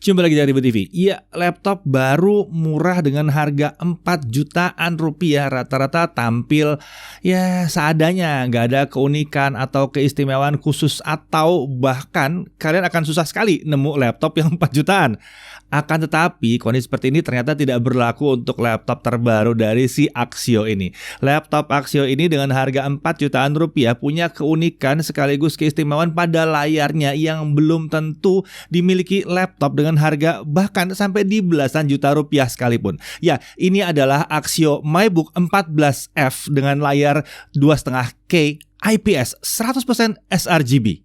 Jumpa lagi dari Ribut TV. Iya, laptop baru murah dengan harga 4 jutaan rupiah. Rata-rata tampil ya seadanya, nggak ada keunikan atau keistimewaan khusus, atau bahkan kalian akan susah sekali nemu laptop yang 4 jutaan. Akan tetapi kondisi seperti ini ternyata tidak berlaku untuk laptop terbaru dari si Axio ini. Laptop Axio ini dengan harga 4 jutaan rupiah punya keunikan sekaligus keistimewaan pada layarnya yang belum tentu dimiliki laptop dengan harga bahkan sampai di belasan juta rupiah sekalipun. Ya, ini adalah Axio MyBook 14F dengan layar 2,5K IPS 100% sRGB.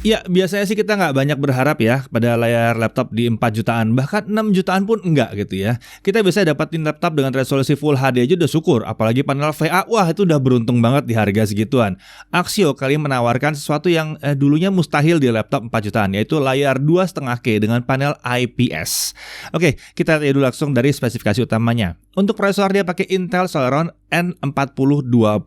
Ya, biasanya sih kita nggak banyak berharap ya pada layar laptop di 4 jutaan, bahkan 6 jutaan pun enggak gitu ya. Kita bisa dapatin laptop dengan resolusi Full HD aja udah syukur, apalagi panel VA, wah itu udah beruntung banget di harga segituan. Axio kali menawarkan sesuatu yang dulunya mustahil di laptop 4 jutaan, yaitu layar 2,5K dengan panel IPS. Oke, kita lihat dulu langsung dari spesifikasi utamanya. Untuk prosesor dia pakai Intel Celeron N4020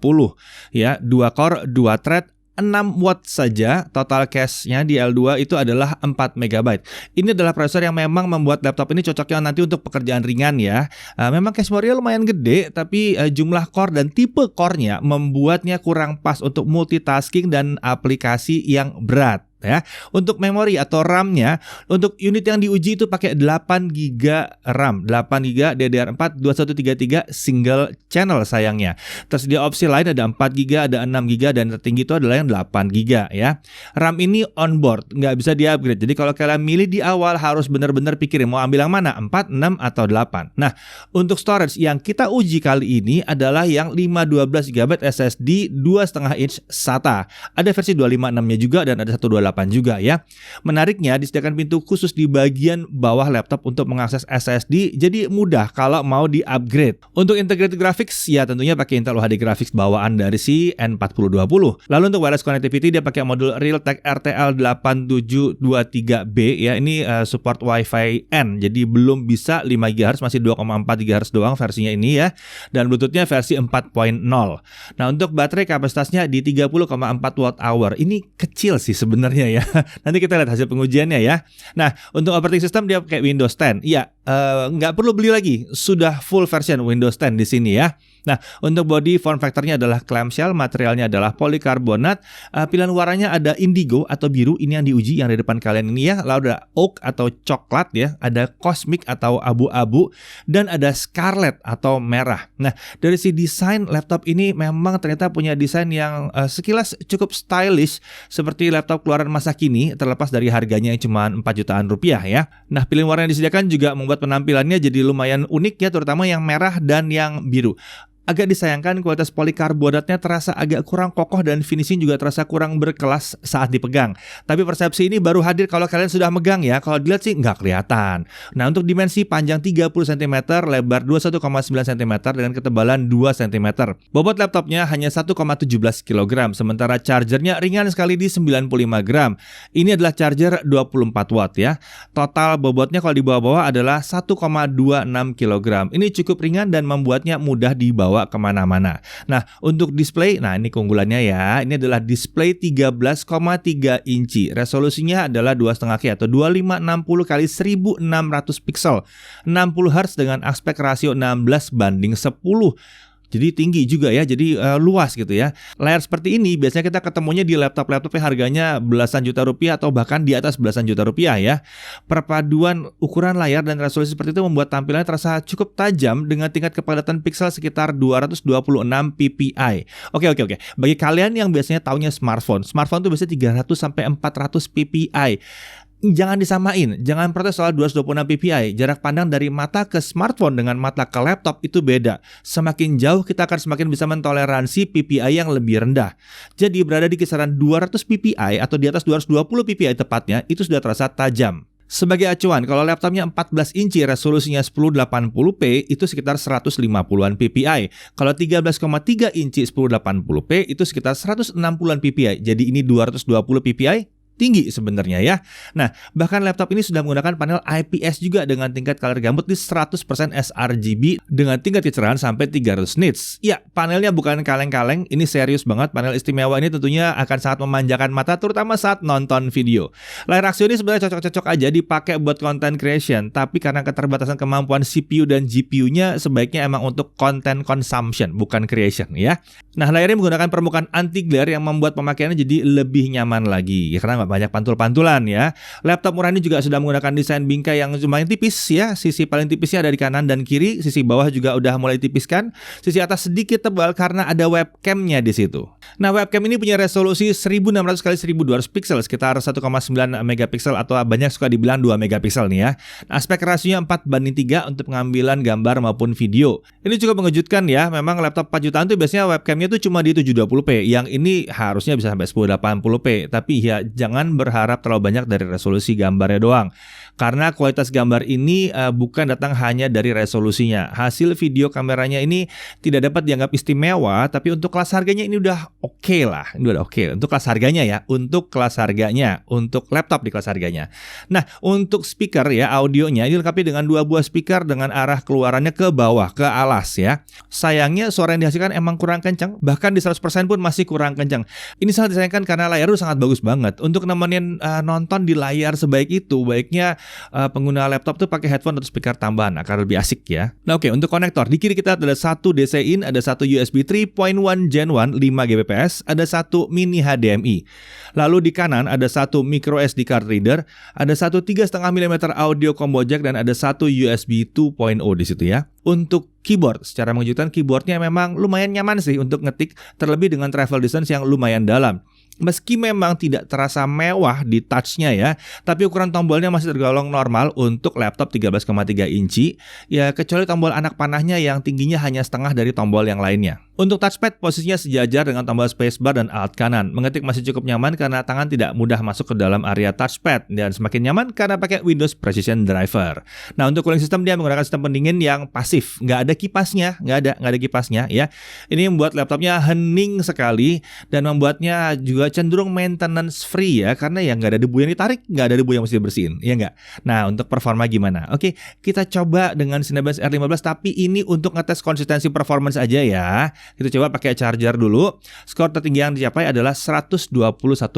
ya, 2 core, 2 thread, 6 watt saja. Total cache-nya di L2 itu adalah 4 MB. Ini adalah prosesor yang memang membuat laptop ini cocoknya nanti untuk pekerjaan ringan ya. Memang cache memori lumayan gede, tapi jumlah core dan tipe core-nya membuatnya kurang pas untuk multitasking dan aplikasi yang berat. Ya, untuk memori atau RAM-nya, untuk unit yang diuji itu pakai 8 GB RAM, 8 GB DDR4 2133 single channel sayangnya. Tersedia opsi lain ada 4 GB, ada 6 GB, dan tertinggi itu adalah yang 8 GB ya. RAM ini onboard, nggak bisa di-upgrade. Jadi kalau kalian milih di awal harus benar-benar pikirin mau ambil yang mana, 4, 6, atau 8. Nah, untuk storage yang kita uji kali ini adalah yang 512 GB SSD 2,5 inch SATA. Ada versi 256-nya juga dan ada 128 juga ya. Menariknya disediakan pintu khusus di bagian bawah laptop untuk mengakses SSD, jadi mudah kalau mau di-upgrade. Untuk integrated graphics ya tentunya pakai Intel UHD graphics bawaan dari si N4020. Lalu untuk wireless connectivity dia pakai modul Realtek RTL8723B ya. Ini support Wi-Fi N, jadi belum bisa 5 GHz, masih 2,4 GHz doang versinya ini ya. Dan Bluetooth-nya versi 4.0. Nah, untuk baterai kapasitasnya di 30,4 Wh. Ini kecil sih sebenarnya ya. Nanti kita lihat hasil pengujiannya ya. Nah, untuk operating system dia pakai Windows 10. Iya, nggak perlu beli lagi, sudah full version Windows 10 di sini ya. Nah, untuk body form factornya adalah clamshell, materialnya adalah polikarbonat, pilihan warnanya ada indigo atau biru, ini yang diuji yang di depan kalian ini ya. Lalu ada oak atau coklat ya, ada cosmic atau abu-abu, dan ada scarlet atau merah. Nah, dari si desain laptop ini memang ternyata punya desain yang sekilas cukup stylish seperti laptop keluaran masa kini, terlepas dari harganya yang cuma 4 jutaan rupiah ya. Nah, pilihan warna yang disediakan juga membuat penampilannya jadi lumayan unik ya, terutama yang merah dan yang biru. Agak disayangkan kualitas polikarbonatnya terasa agak kurang kokoh dan finishing juga terasa kurang berkelas saat dipegang. Tapi persepsi ini baru hadir kalau kalian sudah megang ya. Kalau dilihat sih nggak kelihatan. Nah, untuk dimensi panjang 30 cm, lebar 21,9 cm dengan ketebalan 2 cm. Bobot laptopnya hanya 1,17 kg, sementara chargernya ringan sekali di 95 gram. Ini adalah charger 24 watt ya. Total bobotnya kalau dibawa-bawa adalah 1,26 kg. Ini cukup ringan dan membuatnya mudah dibawa kemana-mana. Nah, untuk display, nah ini keunggulannya ya. Ini adalah display 13,3 inci. Resolusinya adalah 2,5K atau 2560 x 1600 pixel. 60 Hz dengan aspek rasio 16:10. Jadi tinggi juga ya, jadi luas gitu ya. Layar seperti ini biasanya kita ketemunya di laptop-laptop yang harganya belasan juta rupiah atau bahkan di atas belasan juta rupiah ya. Perpaduan ukuran layar dan resolusi seperti itu membuat tampilannya terasa cukup tajam dengan tingkat kepadatan pixel sekitar 226 ppi. Oke. Bagi kalian yang biasanya taunya smartphone tuh biasanya 300 sampai 400 ppi. Jangan disamain, jangan protes soal 226 ppi. Jarak pandang dari mata ke smartphone dengan mata ke laptop itu beda. Semakin jauh kita akan semakin bisa mentoleransi ppi yang lebih rendah. Jadi berada di kisaran 200 ppi atau di atas 220 ppi tepatnya, itu sudah terasa tajam. Sebagai acuan, kalau laptopnya 14 inci resolusinya 1080p itu sekitar 150-an ppi. Kalau 13,3 inci 1080p itu sekitar 160-an ppi. Jadi ini 220 ppi tinggi sebenarnya ya. Nah, bahkan laptop ini sudah menggunakan panel IPS juga dengan tingkat color gamut di 100% sRGB dengan tingkat kecerahan sampai 300 nits. Ya, panelnya bukan kaleng-kaleng, ini serius banget. Panel istimewa ini tentunya akan sangat memanjakan mata terutama saat nonton video. Layar Axio ini sebenarnya cocok-cocok aja dipakai buat content creation, tapi karena keterbatasan kemampuan CPU dan GPU-nya sebaiknya emang untuk content consumption, bukan creation ya. Nah, layarnya menggunakan permukaan anti glare yang membuat pemakaiannya jadi lebih nyaman lagi. Ya, karena banyak pantul-pantulan ya. Laptop murah ini juga sudah menggunakan desain bingkai yang lumayan tipis ya. Sisi paling tipisnya ada di kanan dan kiri, sisi bawah juga udah mulai tipiskan. Sisi atas sedikit tebal karena ada webcamnya di situ. Nah, webcam ini punya resolusi 1600 x 1200 pixel, sekitar 1,9 megapiksel atau banyak suka dibilang 2 megapiksel nih ya. Aspek rasionya 4:3 untuk pengambilan gambar maupun video. Ini cukup mengejutkan ya. Memang laptop 4 jutaan tuh biasanya webcamnya tuh cuma di 720p. Yang ini harusnya bisa sampai 1080p. Tapi ya jangan berharap terlalu banyak dari resolusi gambarnya doang. Karena kualitas gambar ini bukan datang hanya dari resolusinya. Hasil video kameranya ini tidak dapat dianggap istimewa, tapi untuk kelas harganya ini udah oke lah. Ini udah oke. Untuk kelas harganya ya, untuk kelas harganya, untuk laptop di kelas harganya. Nah, untuk speaker ya, audionya dilengkapi dengan 2 buah speaker dengan arah keluarannya ke bawah, ke alas ya. Sayangnya suara yang dihasilkan emang kurang kencang, bahkan di 100% pun masih kurang kencang. Ini sangat disayangkan karena layar itu sangat bagus banget. Untuk nemenin nonton di layar sebaik itu, baiknya pengguna laptop tuh pakai headphone atau speaker tambahan akan lebih asik ya. Nah, oke, untuk konektor di kiri kita ada satu DC in, ada satu USB 3.1 Gen 1 5 Gbps, ada satu mini HDMI. Lalu di kanan ada satu micro SD card reader, ada satu 3,5 mm audio combo jack dan ada satu USB 2.0 di situ ya. Untuk keyboard, secara mengejutkan keyboardnya memang lumayan nyaman sih untuk ngetik, terlebih dengan travel distance yang lumayan dalam. Meski memang tidak terasa mewah di touch-nya ya, tapi ukuran tombolnya masih tergolong normal untuk laptop 13,3 inci, ya kecuali tombol anak panahnya yang tingginya hanya setengah dari tombol yang lainnya. Untuk touchpad posisinya sejajar dengan tombol spacebar dan alt kanan. Mengetik masih cukup nyaman karena tangan tidak mudah masuk ke dalam area touchpad dan semakin nyaman karena pakai Windows Precision Driver. Nah, untuk cooling system dia menggunakan sistem pendingin yang pasif, nggak ada kipasnya, nggak ada kipasnya ya. Ini membuat laptopnya hening sekali dan membuatnya juga cenderung maintenance free ya, karena ya nggak ada debu yang ditarik, nggak ada debu yang mesti dibersihin, ya nggak? Nah, untuk performa gimana? Oke, kita coba dengan Cinebench R15, tapi ini untuk ngetes konsistensi performance aja ya. Kita coba pakai charger dulu. Skor tertinggi yang dicapai adalah 121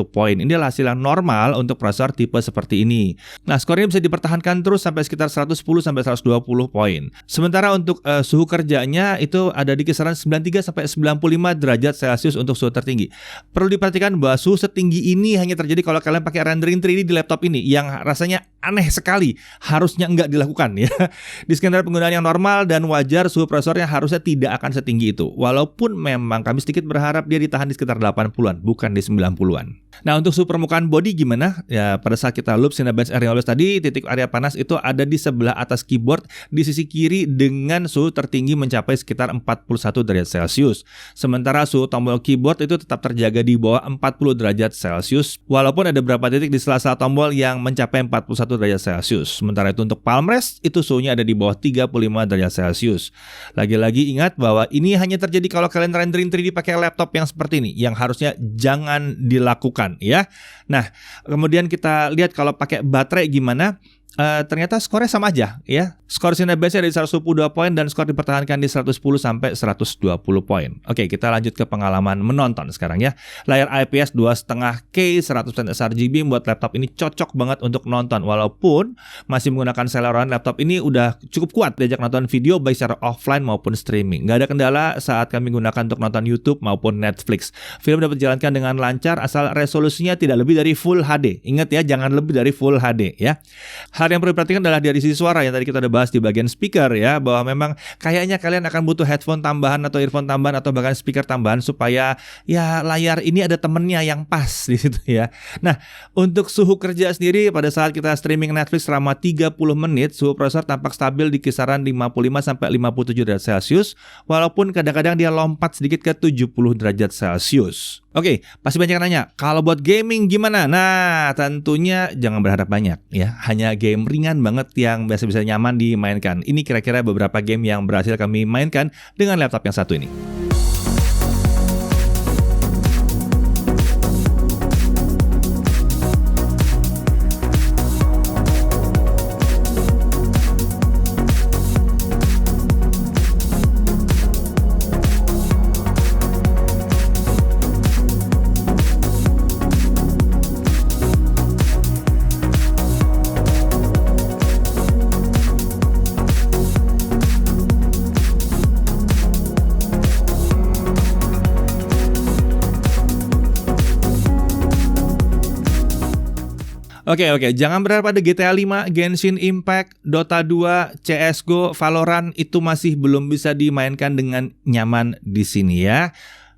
poin. Ini adalah hasil yang normal untuk prosesor tipe seperti ini. Nah, skornya bisa dipertahankan terus sampai sekitar 110 sampai 120 poin. Sementara untuk suhu kerjanya itu ada di kisaran 93 sampai 95 derajat Celcius untuk suhu tertinggi. Perlu diperhatikan bahwa suhu setinggi ini hanya terjadi kalau kalian pakai rendering 3D di laptop ini, yang rasanya aneh sekali. Harusnya enggak dilakukan ya. Di skenario penggunaan yang normal dan wajar, suhu prosesornya harusnya tidak akan setinggi itu. Walaupun memang kami sedikit berharap dia ditahan di sekitar 80-an, bukan di 90-an. Nah, untuk suhu permukaan body gimana? Ya, pada saat kita loop Cinebench R15 tadi, titik area panas itu ada di sebelah atas keyboard di sisi kiri dengan suhu tertinggi mencapai sekitar 41 derajat Celcius. Sementara suhu tombol keyboard itu tetap terjaga di bawah 40 derajat Celcius, walaupun ada beberapa titik di sela-sela tombol yang mencapai 41 derajat Celcius. Sementara itu untuk palm rest itu suhunya ada di bawah 35 derajat Celcius. Lagi-lagi ingat bahwa ini hanya terjadi kalau kalian rendering 3D pakai laptop yang seperti ini, yang harusnya jangan dilakukan ya. Nah, kemudian kita lihat kalau pakai baterai gimana. Ternyata skornya sama aja ya. Skor Cinebench dari 122 poin dan skor dipertahankan di 110 sampai 120 poin. Oke, kita lanjut ke pengalaman menonton sekarang ya. Layar IPS 2,5K 100% sRGB membuat laptop ini cocok banget untuk nonton. Walaupun masih menggunakan Celeron, laptop ini udah cukup kuat diajak nonton video baik secara offline maupun streaming. Nggak ada kendala saat kami gunakan untuk nonton YouTube maupun Netflix. Film dapat dijalankan dengan lancar asal resolusinya tidak lebih dari Full HD. Ingat ya, jangan lebih dari Full HD ya. Hal yang perlu diperhatikan adalah dari sisi suara yang tadi kita udah bahas di bagian speaker ya, bahwa memang kayaknya kalian akan butuh headphone tambahan atau earphone tambahan atau bahkan speaker tambahan supaya ya layar ini ada temennya yang pas di situ ya. Nah, untuk suhu kerja sendiri pada saat kita streaming Netflix selama 30 menit, suhu prosesor tampak stabil di kisaran 55 sampai 57 derajat Celcius, walaupun kadang-kadang dia lompat sedikit ke 70 derajat Celcius. Oke, pasti banyak yang nanya, kalau buat gaming gimana? Nah, tentunya jangan berharap banyak ya. Hanya game ringan banget yang biasa-biasa nyaman dimainkan. Ini kira-kira beberapa game yang berhasil kami mainkan dengan laptop yang satu ini. Oke, jangan berharap ada GTA 5, Genshin Impact, Dota 2, CS:GO, Valorant itu masih belum bisa dimainkan dengan nyaman di sini ya.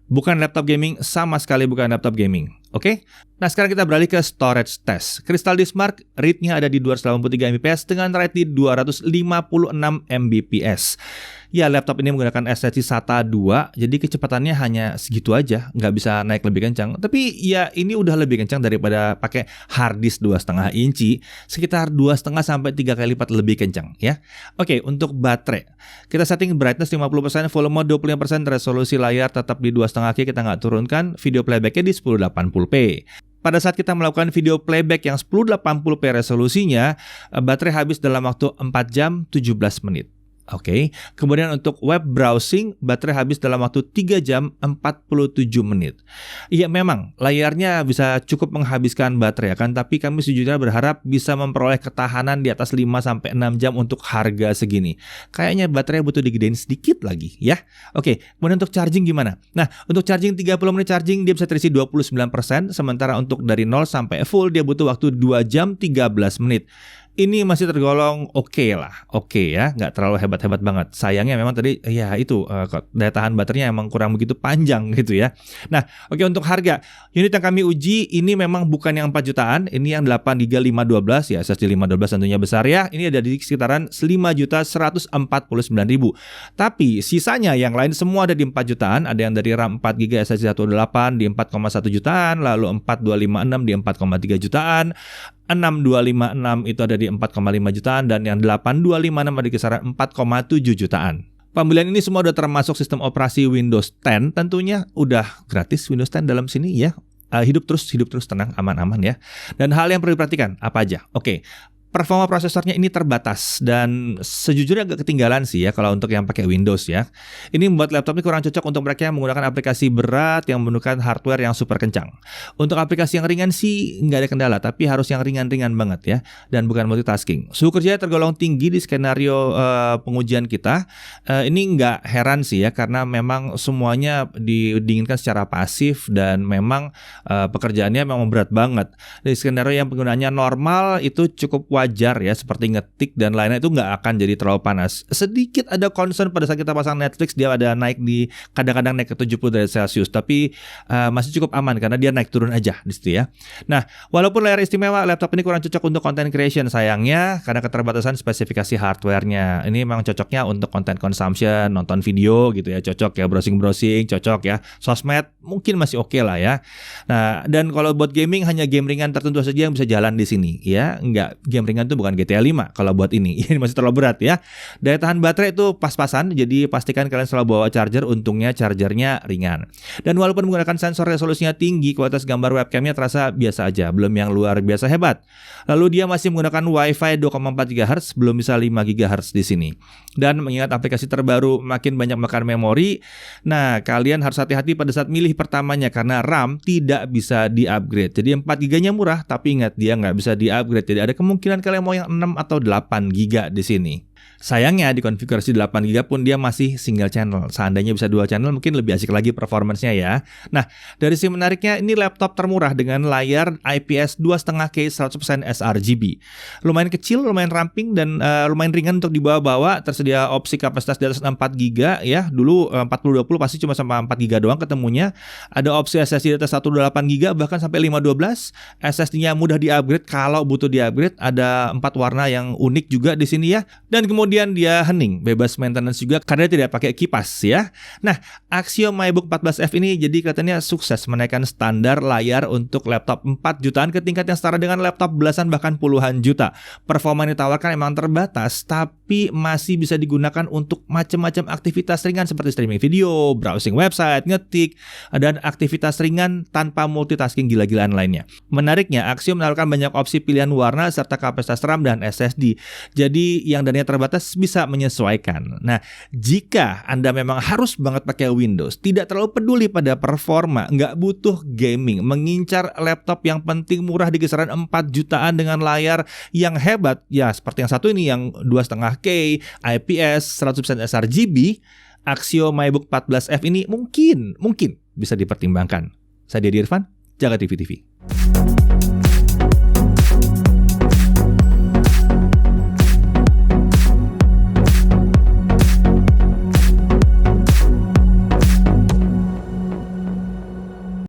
Bukan laptop gaming, sama sekali bukan laptop gaming. Oke? Nah, sekarang kita beralih ke storage test. Crystal Disk Mark read-nya ada di 283 Mbps dengan write di 256 Mbps. Ya, laptop ini menggunakan SSD SATA 2, jadi kecepatannya hanya segitu aja, nggak bisa naik lebih kencang. Tapi ya ini udah lebih kencang daripada pakai hard disk 2,5 inci, sekitar 2,5 sampai 3 kali lipat lebih kencang ya. Oke, untuk baterai, kita setting brightness 50%, volume 25%, resolusi layar tetap di 2,5K, kita nggak turunkan, video playbacknya di 1080p. Pada saat kita melakukan video playback yang 1080p resolusinya, baterai habis dalam waktu 4 jam 17 menit. Oke, kemudian untuk web browsing, baterai habis dalam waktu 3 jam 47 menit. Iya memang, layarnya bisa cukup menghabiskan baterai kan, tapi kami sejujurnya berharap bisa memperoleh ketahanan di atas 5-6 jam untuk harga segini. Kayaknya baterai butuh digedein sedikit lagi ya. Oke, kemudian untuk charging gimana? Nah, untuk charging 30 menit charging dia bisa terisi 29%, sementara untuk dari 0 sampai full dia butuh waktu 2 jam 13 menit. Ini masih tergolong oke ya, nggak terlalu hebat-hebat banget. Sayangnya memang tadi ya itu daya tahan baterainya emang kurang begitu panjang gitu ya. Nah, oke, untuk harga unit yang kami uji ini memang bukan yang 4 jutaan, ini yang 8 GB 512 ya, SSD 512 tentunya besar ya. Ini ada di sekitaran 5.149.000. Tapi sisanya yang lain semua ada di 4 jutaan, ada yang dari RAM 4 GB SSD 128 di 4,1 jutaan, lalu 4256 di 4,3 jutaan. 6256 itu ada di 4,5 jutaan dan yang 8256 ada di kisaran 4,7 jutaan. Pembelian ini semua udah termasuk sistem operasi Windows 10, tentunya udah gratis Windows 10 dalam sini ya. Hidup terus tenang, aman-aman ya. Dan hal yang perlu diperhatikan apa aja? Oke. Performa prosesornya ini terbatas dan sejujurnya agak ketinggalan sih ya kalau untuk yang pakai Windows ya. Ini membuat laptop ini kurang cocok untuk mereka yang menggunakan aplikasi berat yang menggunakan hardware yang super kencang. Untuk aplikasi yang ringan sih nggak ada kendala, tapi harus yang ringan-ringan banget ya dan bukan multitasking. Suhu kerja tergolong tinggi di skenario pengujian kita. Ini nggak heran sih ya karena memang semuanya didinginkan secara pasif dan memang pekerjaannya memang berat banget. Di skenario yang penggunaannya normal itu cukup wajar ya, seperti ngetik dan lainnya itu nggak akan jadi terlalu panas. Sedikit ada concern pada saat kita pasang Netflix, dia ada naik di kadang-kadang naik ke 70 derajat Celcius, tapi masih cukup aman karena dia naik turun aja di situ ya. Nah, walaupun layar istimewa, laptop ini kurang cocok untuk content creation sayangnya karena keterbatasan spesifikasi hardwarenya. Ini memang cocoknya untuk content consumption, nonton video gitu ya, cocok ya, browsing cocok ya. Sosmed mungkin masih oke lah ya. Nah, dan kalau buat gaming hanya game ringan tertentu saja yang bisa jalan di sini ya, nggak game ringan itu bukan GTA 5 kalau buat ini. Ini masih terlalu berat ya. Daya tahan baterai itu pas-pasan, jadi pastikan kalian selalu bawa charger, untungnya chargernya ringan. Dan walaupun menggunakan sensor resolusinya tinggi, kualitas gambar webcamnya terasa biasa aja, belum yang luar biasa hebat. Lalu dia masih menggunakan Wi-Fi 2,4 GHz, belum bisa 5 GHz di sini. Dan mengingat aplikasi terbaru makin banyak makan memori, nah kalian harus hati-hati pada saat milih pertamanya karena RAM tidak bisa di-upgrade. Jadi 4 GB-nya murah, tapi ingat dia nggak bisa di-upgrade. Jadi ada kemungkinan kalian mau yang 6 atau 8 GB di sini. Sayangnya di konfigurasi 8 GB pun dia masih single channel. Seandainya bisa dual channel mungkin lebih asik lagi performance-nya ya. Nah, dari sisi menariknya ini laptop termurah dengan layar IPS 2,5K 100% sRGB. Lumayan kecil, lumayan ramping dan lumayan ringan untuk dibawa-bawa. Tersedia opsi kapasitas di atas 4 GB ya. Dulu 4020 pasti cuma sampai 4 GB doang ketemunya. Ada opsi SSD di atas 128 GB bahkan sampai 512. SSD-nya mudah di-upgrade kalau butuh di-upgrade. Ada 4 warna yang unik juga di sini ya. Dan kemudian dia hening, bebas maintenance juga karena tidak pakai kipas ya. Nah, Axio MyBook 14F ini jadi katanya sukses menaikkan standar layar untuk laptop 4 jutaan ke tingkat yang setara dengan laptop belasan bahkan puluhan juta. Performa yang ditawarkan emang terbatas, tapi masih bisa digunakan untuk macam-macam aktivitas ringan seperti streaming video, browsing website, ngetik, dan aktivitas ringan tanpa multitasking gila-gilaan lainnya. Menariknya, Axio menawarkan banyak opsi pilihan warna serta kapasitas RAM dan SSD. Jadi yang darinya terbatas bisa menyesuaikan. Nah, jika Anda memang harus banget pakai Windows, tidak terlalu peduli pada performa, nggak butuh gaming, mengincar laptop yang penting murah di kisaran 4 jutaan dengan layar yang hebat, ya seperti yang satu ini yang 2,5K, IPS, 100% sRGB, Axio MyBook 14F ini mungkin bisa dipertimbangkan. Saya Dedi Irfan, Jaga TV TV.